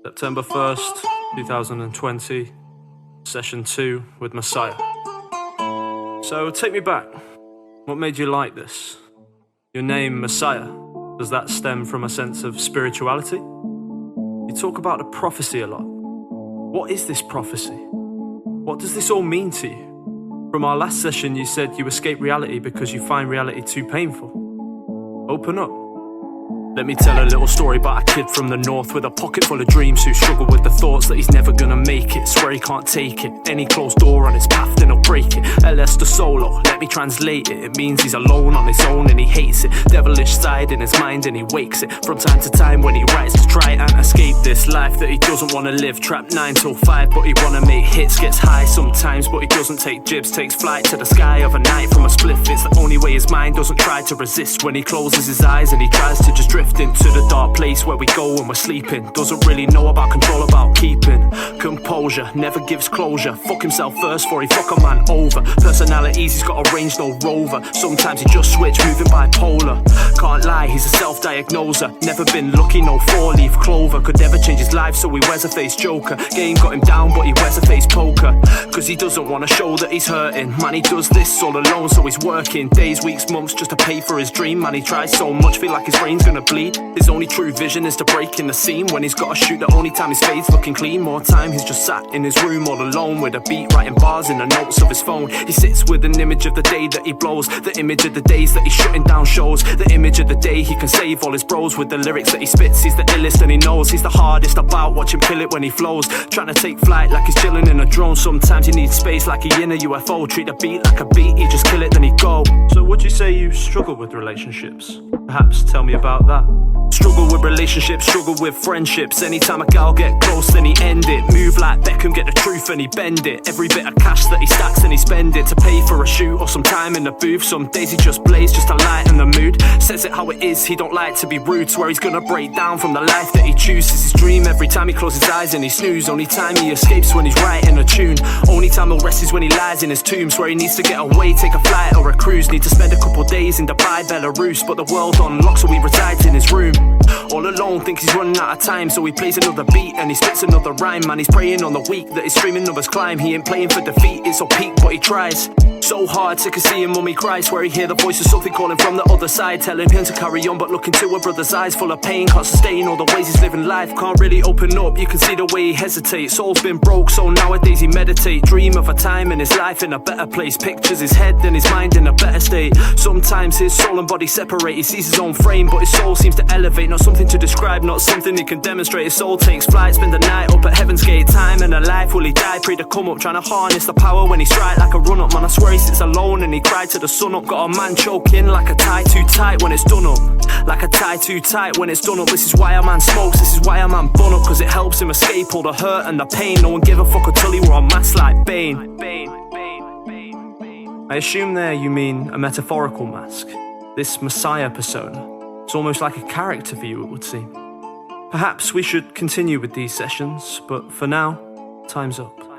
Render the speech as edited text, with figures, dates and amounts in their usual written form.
September 1st, 2020, Session 2 with Messiah. So take me back. What made you like this? Your name, Messiah, does that stem from a sense of spirituality? You talk about the prophecy a lot. What is this prophecy? What does this all mean to you? From our last session, you said you escape reality because you find reality too painful. Open up. Let me tell a little story about a kid from the north with a pocket full of dreams who struggled with the thoughts that he's never gonna make it. Swear he can't take it. Any closed door on his path, then he'll break it. LS to solo, let me translate it. It means he's alone on his own and he hates it. Devilish side in his mind and he wakes it from time to time when he writes to try and escape this life that he doesn't wanna live. Trapped 9 till 5, but he wanna make hits. Gets high sometimes, but he doesn't take jibs. Takes flight to the sky overnight from a spliff. It's the only way his mind doesn't try to resist. When he closes his eyes and he tries to just drift into the dark place where we go when we're sleeping. Doesn't really know about control, about keeping composure, never gives closure. Fuck himself first before he fuck a man over. Personalities, he's got a range, no rover. Sometimes he just switch, moving bipolar. Can't lie, he's a self-diagnoser. Never been lucky, no 4-leaf clover. Could never change his life, so he wears a face joker. Game got him down, but he wears a face poker. Cause he doesn't wanna show that he's hurting. Man, he does this all alone, so he's working days, weeks, months just to pay for his dream. Man, he tries so much, feel like his brain's gonna bleed. His only true vision is to break in the scene. When he's gotta shoot, the only time his fade's looking clean. More time he's just sat in his room all alone with a beat, writing bars in the notes of his phone. He sits with an image of the day that he blows, the image of the days that he's shutting down shows, the image of the day he can save all his bros. With the lyrics that he spits, he's the illest and he knows he's the hardest about. Watch him kill it when he flows, trying to take flight like he's chilling in a drone. Sometimes you need space like he in a UFO. Treat a beat like a beat, he just kill it then he go. So would you say you struggle with relationships? Perhaps tell me about that. Struggle with relationships, struggle with friendships. Anytime a gal get close, then he end it. Move like Beckham, get the truth and he bend it. Every bit of cash that he stacks and he spend it to pay for a shoot or some time in the booth. Some days he just blaze just to lighten the mood. Says it how it is, he don't like to be rude. Swear he's gonna break down from the life that he chooses. His dream every time he closes his eyes and he snooze. Only time he escapes when he's writing a tune. Only time he'll rest is when he lies in his tomb. Swear he needs to get away, take a flight or a cruise. Need to spend a couple days in Dubai, Belarus. But the world on lock, so he resides in his room. All alone, thinks he's running out of time, so he plays another beat and he spits another rhyme. Man, he's praying on the week that his streaming numbers climb. He ain't playing for defeat, it's so peak, but he tries so hard, sick of seeing mummy cry. Swear he hear the voice of something calling from the other side, telling him to carry on, but look into her brother's eyes full of pain. Can't sustain all the ways he's living life, can't really open up. You can see the way he hesitates. Soul's been broke, so nowadays he meditate. Dream of a time in his life in a better place. Pictures his head and his mind in a better state. Sometimes his soul and body separate. He sees his own frame, but his soul seems to elevate. Not something to describe, not something he can demonstrate. His soul takes flight, spend the night up at heaven's gate. Time and a life, will he die? Pray to come up, trying to harness the power when he strike like a run-up. Man, I swear he sits alone and he cried to the sun up. Got a man choking like a tie too tight when it's done up. Like a tie too tight when it's done up. This is why a man smokes, this is why a man bun up. Cause it helps him escape all the hurt and the pain. No one give a fuck until he wore a mask like Bane. I assume there you mean a metaphorical mask. This Messiah persona. It's almost like a character for you, it would seem. Perhaps we should continue with these sessions, but for now, time's up.